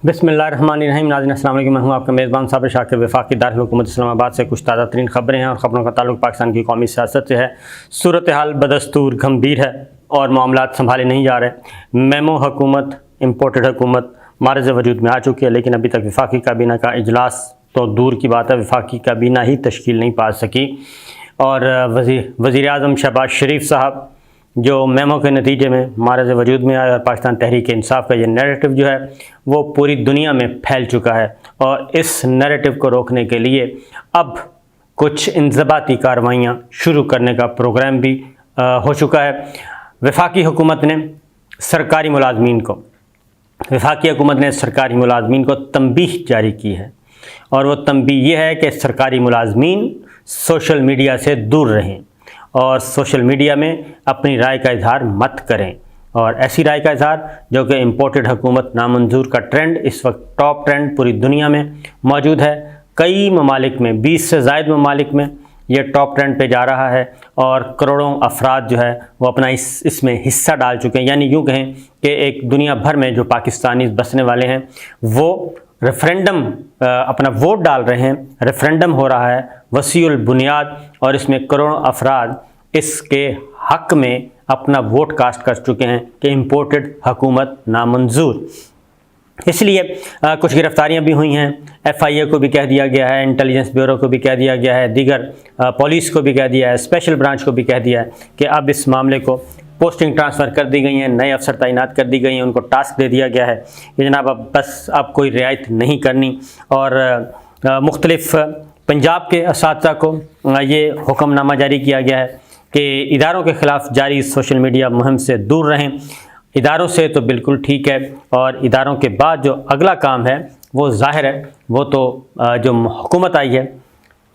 बिस्मिल्लाहिर्रहमानिर्रहीम। नाज़रीन अस्सलाम वालेकुम। मैं हूं आपका मेज़बान साबिर शाकिर। वफाकी दारुल हुकूमत इस्लामाबाद से कुछ ताज़ा तरीन ख़बरें हैं और ख़बरों का ताल्लुक पाकिस्तान की कौमी सियासत से है। सूरत हाल बदस्तूर गंभीर है और मामलात संभाले नहीं जा रहे। मेमो हुकूमत, इम्पोर्टेड हुकूमत मारज़ वजूद में आ चुकी है, लेकिन अभी तक वफाकी काबीना का इजलास तो दूर की बात है, वफाकी काबीना ही तश्कील नहीं पा सकी। और वज़ीर आज़म शहबाज शरीफ साहब जो मेमो के नतीजे में मारज़ वजूद में आए और पाकिस्तान तहरीक इंसाफ का ये नैरेटिव जो है वो पूरी दुनिया में फैल चुका है। और इस नैरेटिव को रोकने के लिए अब कुछ इंज़बाती कार्रवाइयाँ शुरू करने का प्रोग्राम भी हो चुका है। वफाकी हुकूमत ने सरकारी मुलाज़मीन को तंबीह जारी की है और वो तंबीह ये है कि सरकारी मुलाज़मीन सोशल मीडिया से दूर रहें और सोशल मीडिया में अपनी राय का इजहार मत करें। और ऐसी राय का इजहार जो कि इम्पोर्टेड हुकूमत नामंजूर का ट्रेंड इस वक्त टॉप ट्रेंड पूरी दुनिया में मौजूद है। कई ममालिक में, 20 से ज़ायद ममालिक में ये टॉप ट्रेंड पे जा रहा है और करोड़ों अफराद जो है वो अपना इसमें हिस्सा डाल चुके हैं। यानी यूँ कहें कि एक दुनिया भर में जो पाकिस्तानी बसने वाले हैं वो रेफरेंडम अपना वोट डाल रहे हैं। रेफरेंडम हो रहा है वसीउल बुनियाद और इसमें करोड़ों अफराद इसके हक़ में अपना वोट कास्ट कर चुके हैं कि इम्पोर्टेड हुकूमत नामंजूर। इसलिए कुछ गिरफ्तारियां भी हुई हैं। FIA को भी कह दिया गया है, इंटेलिजेंस ब्यूरो को भी कह दिया गया है, दीगर पुलिस को भी कह दिया है, स्पेशल ब्रांच को भी कह दिया है कि अब इस मामले को पोस्टिंग ट्रांसफ़र कर दी गई हैं, नए अफसर तैनात कर दी गई हैं, उनको टास्क दे दिया गया है कि जनाब अब कोई रियायत नहीं करनी। और मुख्तलिफ़ पंजाब के असातिज़ा को ये हुक्मनामा जारी किया गया है कि इदारों के ख़िलाफ़ जारी सोशल मीडिया मुहिम से दूर रहें। इदारों से तो बिल्कुल ठीक है, और इदारों के बाद जो अगला काम है वो ज़ाहिर है वो तो जो हुकूमत आई है,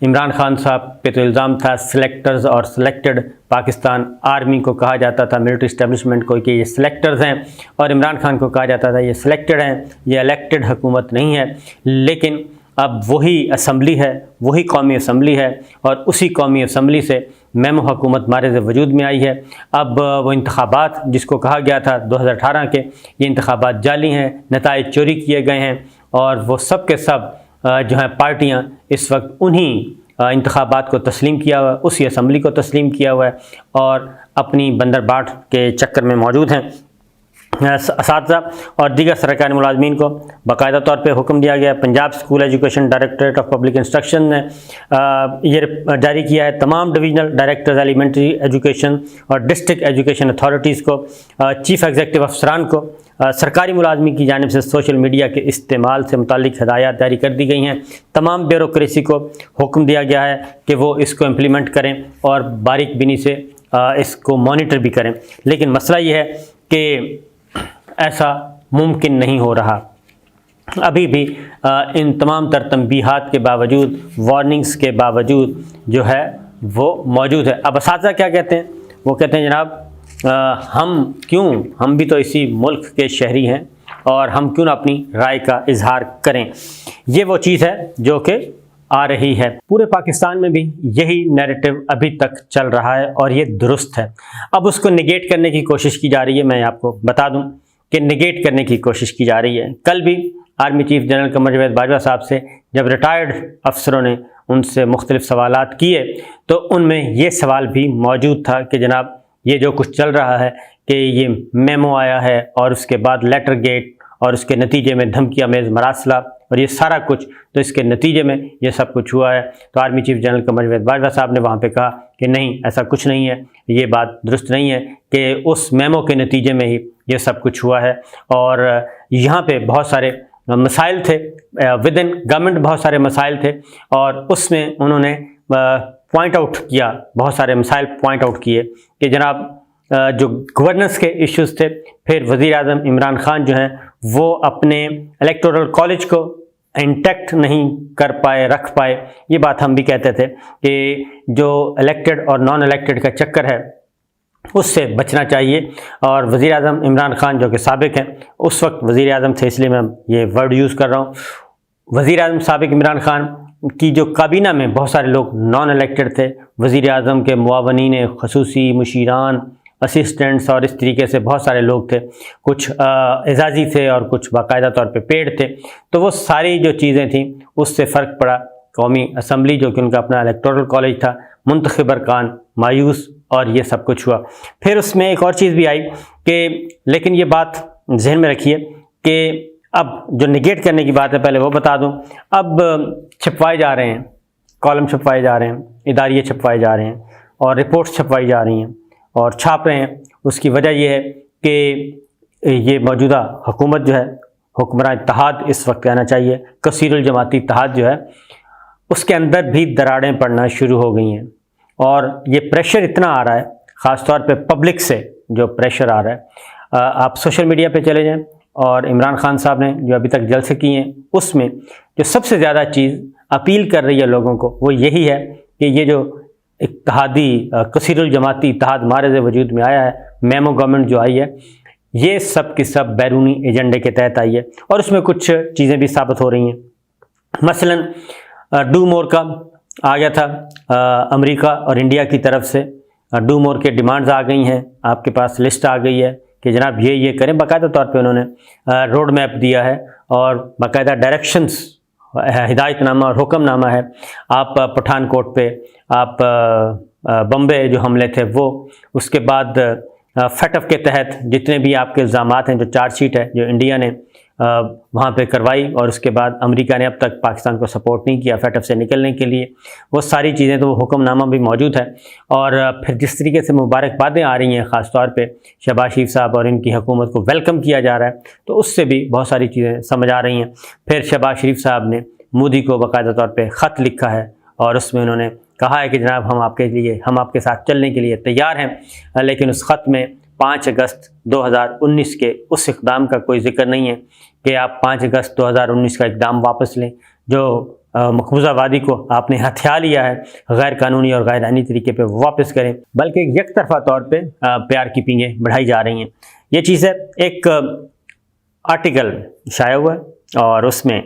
इमरान खान साहब पे तो इल्ज़ाम था सिलेक्टर्स और सिलेक्टेड पाकिस्तान आर्मी को कहा जाता था, मिलिट्री इस्टेब्लिशमेंट को, कि ये सिलेक्टर्स हैं, और इमरान खान को कहा जाता था ये सिलेक्टेड हैं, ये इलेक्टेड हुकूमत नहीं है। लेकिन अब वही असम्बली है, वही कौमी असम्बली है और उसी कौमी असम्बली से मेमो हुकूमत मारज़ वजूद में आई है। अब वो इंतखाबात जिसको कहा गया था 2018 के, ये इंतखाबात जाली हैं, नताइज चोरी किए गए हैं और वो सब के सब जो हैं पार्टियां इस वक्त उन्हीं इंतखाबात को तस्लीम किया हुआ है, उसी असम्बली को तस्लीम किया हुआ है और अपनी बंदरबाट के चक्कर में मौजूद हैं। असातिज़ा और दीगर सरकारी मुलाज़मीन को बाकायदा तौर पे हुक्म दिया गया। Punjab school education directorate of public instruction ने ये जारी किया है तमाम डिवीजनल डायरेक्टर्स एलिमेंट्री एजुकेशन और डिस्ट्रिक्ट एजुकेशन अथॉरिटीज़ को, चीफ़ एग्जीक्यूटिव अफसरान को सरकारी मुलाजमी की जानिब से सोशल मीडिया के इस्तेमाल से मुतालिक हदायत जारी कर दी गई हैं। तमाम ब्यूरोक्रेसी को हुक्म दिया गया है कि वो इसको इम्प्लीमेंट करें और बारीक बिनी से इसको मॉनिटर भी करें। लेकिन मसला ये है कि ऐसा मुमकिन नहीं हो रहा। अभी भी इन तमाम तर तंबीहात के बावजूद, वार्निंग्स के बावजूद जो है वो मौजूद है। अब असातिज़ा क्या कहते हैं? वो कहते हैं जनाब हम भी तो इसी मुल्क के शहरी हैं और हम क्यों ना अपनी राय का इजहार करें। ये वो चीज़ है जो कि आ रही है। पूरे पाकिस्तान में भी यही नैरेटिव अभी तक चल रहा है और ये दुरुस्त है। अब उसको निगेट करने की कोशिश की जा रही है। मैं आपको बता दूं कि निगेट करने की कोशिश की जा रही है। कल भी army chief general Qamar Javed Bajwa साहब से जब रिटायर्ड अफसरों ने उनसे मुख्तलिफ सवालात किए तो उनमें ये सवाल भी मौजूद था कि जनाब ये जो कुछ चल रहा है कि ये मेमो आया है और उसके बाद लेटर गेट और उसके नतीजे में धमकी आमेज़ मरासला और ये सारा कुछ, तो इसके नतीजे में ये सब कुछ हुआ है। तो army chief general Qamar Javed Bajwa साहब ने वहाँ पे कहा कि नहीं, ऐसा कुछ नहीं है, ये बात दुरुस्त नहीं है कि उस मेमो के नतीजे में ही ये सब कुछ हुआ है। और यहाँ पे बहुत सारे मसाइल थे, विद इन गवर्नमेंट बहुत सारे मसाइल थे और उसमें उन्होंने पॉइंट आउट किया, बहुत सारे मसाइल पॉइंट आउट किए कि जनाब जो गवर्नेंस के इश्यूज़ थे। फिर वज़ीर आज़म इमरान खान जो हैं वो अपने इलेक्टोरल कॉलेज को इंटैक्ट नहीं कर पाए, रख पाए। ये बात हम भी कहते थे कि जो इलेक्टेड और नॉन इलेक्टेड का चक्कर है उससे बचना चाहिए। और वज़ीर आज़म इमरान खान जो कि साबिक हैं, उस वक्त वज़ीर आज़म थे इसलिए मैं ये वर्ड यूज़ कर रहा हूँ, वज़ीर आज़म साबिक इमरान खान की जो काबीना में बहुत सारे लोग नॉन इलेक्टेड थे, वज़ीर आज़म के मुआवनीन ख़ुसूसी, मुशीरान असिस्टेंट्स और इस तरीके से बहुत सारे लोग थे, कुछ एजाजी थे और कुछ बाकायदा तौर पे पेड थे। तो वो सारी जो चीज़ें थी उससे फ़र्क पड़ा। कौमी असम्बली जो कि उनका अपना इलेक्टोरल कॉलेज था, मुंतखब अरकान मायूस, और ये सब कुछ हुआ। फिर उसमें एक और चीज़ भी आई कि, लेकिन ये बात जहन में रखिए कि अब जो निगेट करने की बात है पहले वो बता दूं, अब छपवाए जा रहे हैं, कॉलम छपवाए जा रहे हैं, इदारिये छपवाए जा रहे हैं और रिपोर्ट्स छपवाई जा रही हैं और छाप रहे हैं। उसकी वजह यह है कि ये मौजूदा हुकूमत जो है, हुक्मरान इत्तेहाद इस वक्त कहना चाहिए, कसीरुल जमाती इत्तेहाद जो है, उसके अंदर भी दरारें पड़ना शुरू हो गई हैं। और ये प्रेशर इतना आ रहा है, ख़ास तौर पे पब्लिक से जो प्रेशर आ रहा है। आप सोशल मीडिया पे चले जाएं और इमरान खान साहब ने जो अभी तक जलसे किए हैं, उसमें जो सबसे ज़्यादा चीज़ अपील कर रही है लोगों को वो यही है कि ये जो इत्तेहादी कसीरुल जमाती इत्तेहाद मारज़ वजूद में आया है, मेमो गवर्नमेंट जो आई है, ये सब की सब बैरूनी एजेंडे के तहत आई है और उसमें कुछ चीज़ें भी साबित हो रही हैं। मसलन डू मोर का आ गया था अमेरिका और इंडिया की तरफ से, डू मोर के डिमांड्स आ गई हैं, आपके पास लिस्ट आ गई है कि जनाब ये करें। बाकायदा तौर पे उन्होंने रोड मैप दिया है और बाकायदा डायरेक्शंस, हिदायतनामा और हुक्मनामा है। आप पठानकोट पे, आप बम्बे जो हमले थे वो, उसके बाद फैटफ के तहत जितने भी आपके इल्ज़ामात हैं, जो चार्जशीट है जो इंडिया ने वहाँ पे करवाई, और उसके बाद अमेरिका ने अब तक पाकिस्तान को सपोर्ट नहीं किया फैटफ से निकलने के लिए, वो सारी चीज़ें, तो वो हुक्मनामा भी मौजूद है। और फिर जिस तरीके से मुबारकबादें आ रही हैं, ख़ास तौर पे शहबाज शरीफ साहब और इनकी हुकूमत को वेलकम किया जा रहा है, तो उससे भी बहुत सारी चीज़ें समझ आ रही हैं। फिर शहबाज शरीफ साहब ने मोदी को बाकायदा तौर पर ख़त लिखा है और उसमें उन्होंने कहा है कि जनाब हम आपके साथ चलने के लिए तैयार हैं, लेकिन उस ख़त में 5 अगस्त 2019 के उस इक़दाम का कोई जिक्र नहीं है कि आप 5 अगस्त 2019 का इक़दाम वापस लें, जो मकबूजा वादी को आपने हथिया लिया है गैर कानूनी और गैर आईनी तरीके पे वापस करें, बल्कि एक तरफा तौर पे प्यार की पींगें बढ़ाई जा रही हैं। ये चीज़ है। एक आर्टिकल शाया हुआ है और उसमें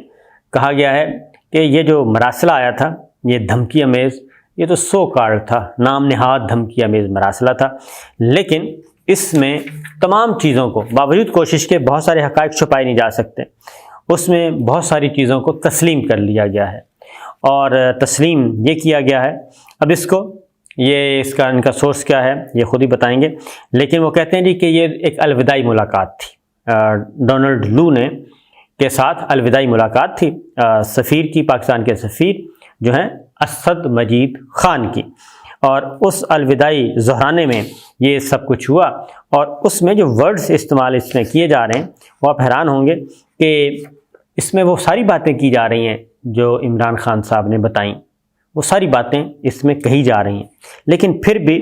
कहा गया है कि ये जो मरासला आया था, ये धमकी अमेज़, ये तो सो कार्ड था, नाम नहाद धमकी अमेज़ मरासला था, लेकिन इसमें तमाम चीज़ों को, बावजूद कोशिश के बहुत सारे हक़ाइक़ छुपाए नहीं जा सकते, उसमें बहुत सारी चीज़ों को तस्लीम कर लिया गया है। और तस्लीम ये किया गया है, अब इसका इनका सोर्स क्या है ये ख़ुद ही बताएंगे, लेकिन वो कहते हैं जी कि ये एक अलविदाई मुलाकात थी, डोनाल्ड लू ने के साथ अलविदाई मुलाकात थी सफ़ीर की, पाकिस्तान के सफ़ीर जो हैं असद मजीद ख़ान की, और उस अलविदाई ज़हराने में ये सब कुछ हुआ। और उसमें जो वर्ड्स इस्तेमाल इसमें किए जा रहे हैं वो आप हैरान होंगे कि इसमें वो सारी बातें की जा रही हैं जो इमरान खान साहब ने बताई, वो सारी बातें इसमें कही जा रही हैं, लेकिन फिर भी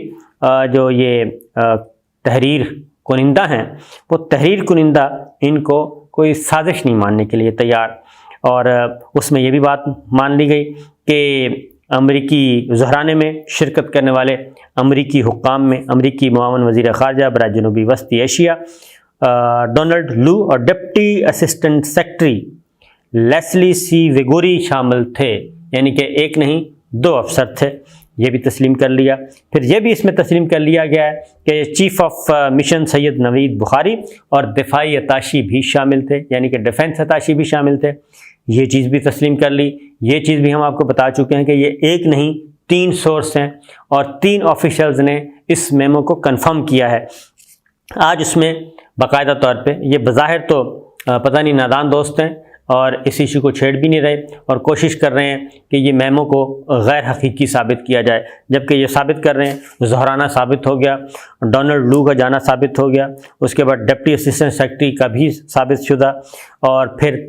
जो ये तहरीर कुनिंदा हैं, वो तहरीर कुनिंदा इनको कोई साजिश नहीं मानने के लिए तैयार। और उसमें ये भी बात मान ली गई कि अमरीकी ज़हराने में शिरकत करने वाले अमरीकी हुक्काम में अमरीकी मुआवन वज़ीर ख़ारजा बराए जनूबी वस्ती एशिया डोनाल्ड लू और डिप्टी असिस्टेंट सेक्रेटरी लेस्ली सी वेगोरी शामिल थे, यानी कि एक नहीं 2 अफसर थे, ये भी तस्लीम कर लिया। फिर ये भी इसमें तस्लीम कर लिया गया है कि chief of mission Syed Naveed Bukhari और दिफाई अताशी भी शामिल थे, यानी कि डिफेंस अताशी भी शामिल थे, ये चीज़ भी तस्लीम कर ली। ये चीज़ भी हम आपको बता चुके हैं कि ये एक नहीं 3 सोर्स हैं और 3 ऑफिशियल्स ने इस मेमो को कंफर्म किया है। आज उसमें बाकायदा तौर पे ये बज़ाहिर तो पता नहीं नादान दोस्त हैं और इस इशू को छेड़ भी नहीं रहे और कोशिश कर रहे हैं कि ये मेमो को गैर हकीकी साबित किया जाए, जबकि ये साबित कर रहे हैं, ज़हराना साबित हो गया, डोनाल्ड लू का जाना साबित हो गया, उसके बाद डिप्टी असिस्टेंट सेक्रेटरी का भी साबित शुदा, और फिर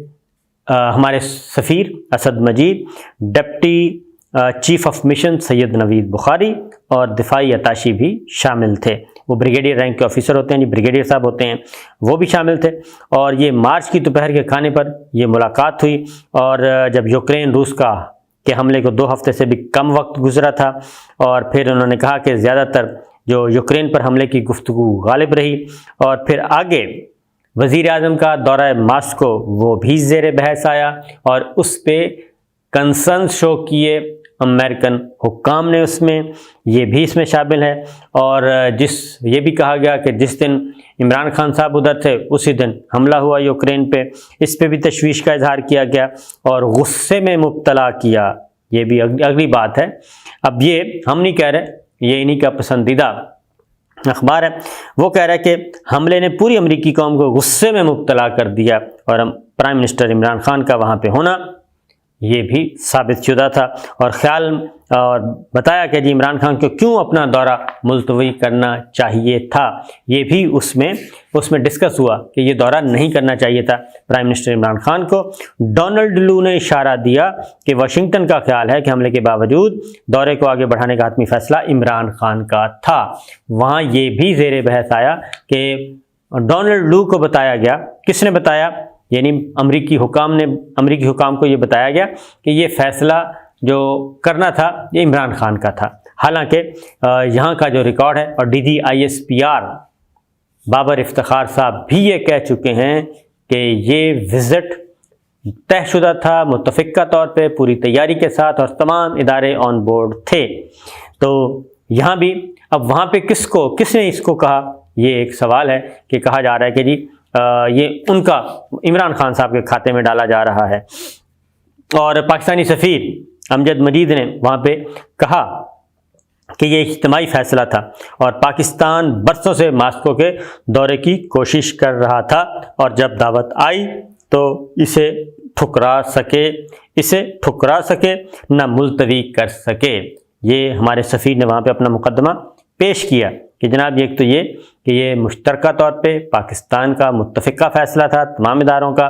हमारे सफ़ीर Asad Majeed, deputy chief of mission Syed Naveed Bukhari और दिफाई अताशी भी शामिल थे। वो ब्रिगेडियर रैंक के ऑफिसर होते हैं जी, ब्रिगेडियर साहब होते हैं, वो भी शामिल थे। और ये मार्च की दोपहर के खाने पर ये मुलाकात हुई, और जब यूक्रेन रूस के हमले को 2 हफ्ते से भी कम वक्त गुजरा था, और फिर उन्होंने कहा कि ज़्यादातर जो यूक्रेन पर हमले की गुफ्तगू गालिब रही। और फिर आगे वज़ीर आज़म का दौरा मास्को वो भी ज़ेर बहस आया और उस पर कंसर्न शो किए अमेरिकन हुक्काम ने उसमें, ये भी इसमें शामिल है। और ये भी कहा गया कि जिस दिन इमरान खान साहब उधर थे उसी दिन हमला हुआ यूक्रेन पे, इस पे भी तशवीश का इजहार किया गया और गुस्से में मुब्तला किया। ये भी अगली बात है। अब ये हम नहीं कह रहे, ये इन्हीं का पसंदीदा अखबार है, वो कह रहा है कि हमले ने पूरी अमेरिकी कौम को गुस्से में मुब्तला कर दिया और प्राइम मिनिस्टर इमरान खान का वहाँ पे होना ये भी साबित शुदा था। और ख्याल और बताया कि जी इमरान खान को क्यों अपना दौरा मुलतवी करना चाहिए था, ये भी उसमें डिस्कस हुआ कि ये दौरा नहीं करना चाहिए था प्राइम मिनिस्टर इमरान खान को। डोनाल्ड लू ने इशारा दिया कि वाशिंगटन का ख्याल है कि हमले के बावजूद दौरे को आगे बढ़ाने का हतमी फैसला इमरान खान का था। वहाँ ये भी ज़ेरे बहस आया कि डोनाल्ड लू को बताया गया, किसने बताया, यानी अमेरिकी हुकाम को ये बताया गया कि ये फैसला जो करना था ये इमरान खान का था। हालांकि यहाँ का जो रिकॉर्ड है, और DGISPR बाबर इफ्तिखार साहब भी ये कह चुके हैं कि ये विज़िट तयशुदा था, मुत्तफ़िक़ा तौर पे पूरी तैयारी के साथ, और तमाम इदारे ऑन बोर्ड थे। तो यहाँ भी अब वहाँ पे किसने इसको कहा, ये एक सवाल है कि कहा जा रहा है कि जी ये उनका इमरान खान साहब के खाते में डाला जा रहा है। और पाकिस्तानी सफ़ीर अमजद मजीद ने वहाँ पे कहा कि ये इज्तिमाई फ़ैसला था और पाकिस्तान बरसों से मास्को के दौरे की कोशिश कर रहा था, और जब दावत आई तो इसे ठुकरा सके न मुलतवी कर सके। ये हमारे सफ़ीर ने वहाँ पे अपना मुकदमा पेश किया कि जनाब एक तो ये कि ये मुश्तरका तौर पे पाकिस्तान का मुत्तफ़िक़ा फ़ैसला था तमाम इदारों का,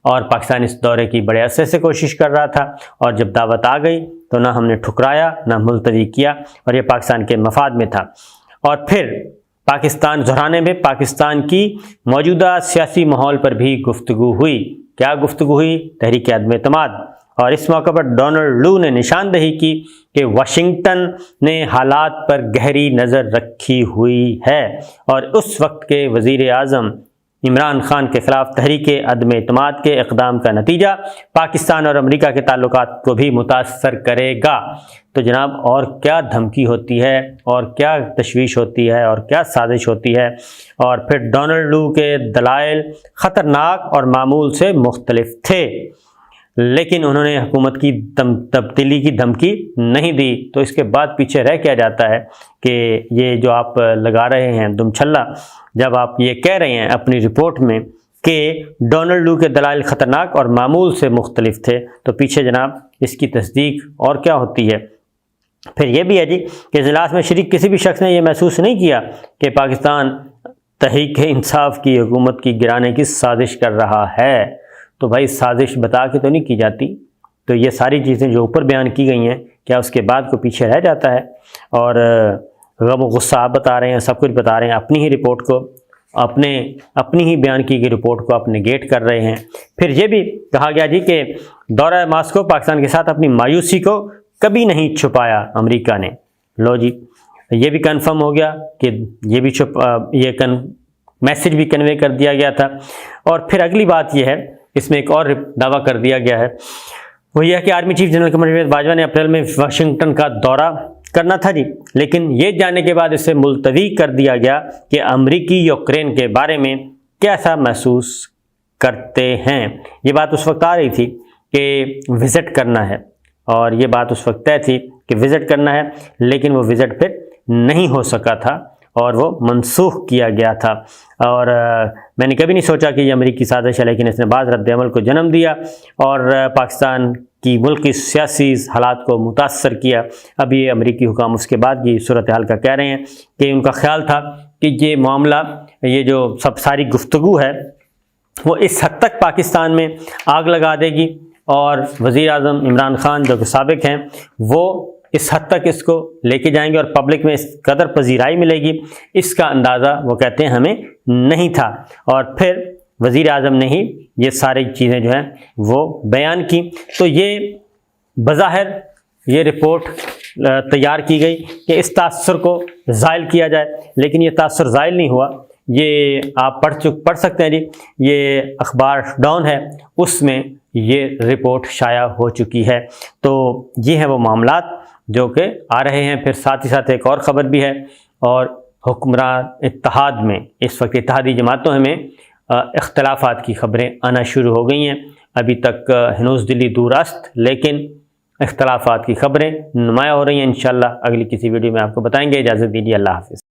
और पाकिस्तान इस दौरे की बड़े अरसे से कोशिश कर रहा था, और जब दावत आ गई तो ना हमने ठुकराया ना मुलतवी किया, और ये पाकिस्तान के मफाद में था। और फिर पाकिस्तान दोहराने में पाकिस्तान की मौजूदा सियासी माहौल पर भी गुफ्तगू हुई। क्या गुफ्तगू हुई? तहरीक अदम एतमाद। और इस मौके पर डोनाल्ड लू ने निशानदही की कि वाशिंगटन ने हालात पर गहरी नज़र रखी हुई है, और उस वक्त के वज़ीर आज़म इमरान खान के ख़िलाफ़ तहरीक अदम एतमाद के इक़दाम का नतीजा पाकिस्तान और अमेरिका के ताल्लुकात को भी मुतासर करेगा। तो जनाब और क्या धमकी होती है, और क्या तशवीश होती है, और क्या साजिश होती है। और फिर डोनाल्ड लू के दलाइल ख़तरनाक और मामूल से मुख्तलिफ थे, लेकिन उन्होंने हुकूमत की तब्दीली की धमकी नहीं दी। तो इसके बाद पीछे रह क्या जाता है कि ये जो आप लगा रहे हैं दुमछल्ला, जब आप ये कह रहे हैं अपनी रिपोर्ट में कि डोनाल्ड लू के दलाइल ख़तरनाक और मामूल से मुख्तलिफ थे, तो पीछे जनाब इसकी तस्दीक और क्या होती है। फिर ये भी है जी कि इजलास में शरीक किसी भी शख्स ने यह महसूस नहीं किया कि पाकिस्तान तहरीक इंसाफ की हुकूमत की गिराने की साजिश कर रहा है। तो भाई साजिश बता के तो नहीं की जाती। तो ये सारी चीज़ें जो ऊपर बयान की गई हैं, क्या उसके बाद को पीछे रह जाता है? और गम गुस्सा आप बता रहे हैं, सब कुछ बता रहे हैं, अपनी ही रिपोर्ट को, अपनी ही बयान की गई रिपोर्ट को आप नेगेट कर रहे हैं। फिर ये भी कहा गया जी कि दौरा मास्को पाकिस्तान के साथ अपनी मायूसी को कभी नहीं छुपाया अमेरिका ने। लो जी, ये भी कंफर्म हो गया कि ये भी मैसेज भी कन्वे कर दिया गया था। और फिर अगली बात यह है, इसमें एक और दावा कर दिया गया है, वो यह कि आर्मी चीफ जनरल कमर बाजवा ने अप्रैल में वाशिंगटन का दौरा करना था जी, लेकिन ये जानने के बाद इसे मुलतवी कर दिया गया कि अमेरिकी यूक्रेन के बारे में कैसा महसूस करते हैं। ये बात उस वक्त आ रही थी कि विज़िट करना है, और ये बात उस वक्त तय थी कि विज़िट करना है, लेकिन वो विज़िट फिर नहीं हो सका था और वो मनसूख किया गया था। और मैंने कभी नहीं सोचा कि ये अमेरिकी साजिश है, लेकिन इसने बाज़ रद्द-ए-अमल को जन्म दिया और पाकिस्तान की मुल्की सियासी हालात को मुतासर किया। अब ये अमेरिकी हुकाम उसके बाद की सूरत हाल का कह रहे हैं कि उनका ख्याल था कि ये मामला, ये जो सब सारी गुफ्तगू है वो इस हद तक पाकिस्तान में आग लगा देगी, और वज़ीर आज़म इमरान खान जो साबिक हैं वो इस हद तक इसको लेके जाएंगे और पब्लिक में इस कदर पजीराई मिलेगी, इसका अंदाज़ा वो कहते हैं हमें नहीं था। और फिर वज़ीर आज़म ने ही ये सारी चीज़ें जो हैं वो बयान की। तो ये बज़ाहिर ये रिपोर्ट तैयार की गई कि इस तासुर को ज़ाइल किया जाए, लेकिन ये तासुर ज़ाइल नहीं हुआ। ये आप पढ़ सकते हैं जी, ये अखबार डाउन है, उसमें ये रिपोर्ट शाया हो चुकी है। तो ये हैं वो मामलात जो कि आ रहे हैं। फिर साथ ही साथ एक और ख़बर भी है, और हुक्मरान इत्तेहाद में इस वक्त इत्तेहादी जमातों में इख्तलाफात की ख़बरें आना शुरू हो गई हैं। अभी तक हनूज़ दिल्ली दूरस्त, लेकिन इख्तलाफात की ख़बरें नुमाया हो रही हैं। इंशाअल्लाह अगली किसी वीडियो में आपको बताएंगे। इजाज़त दीजिए, अल्लाह हाफ़िज़।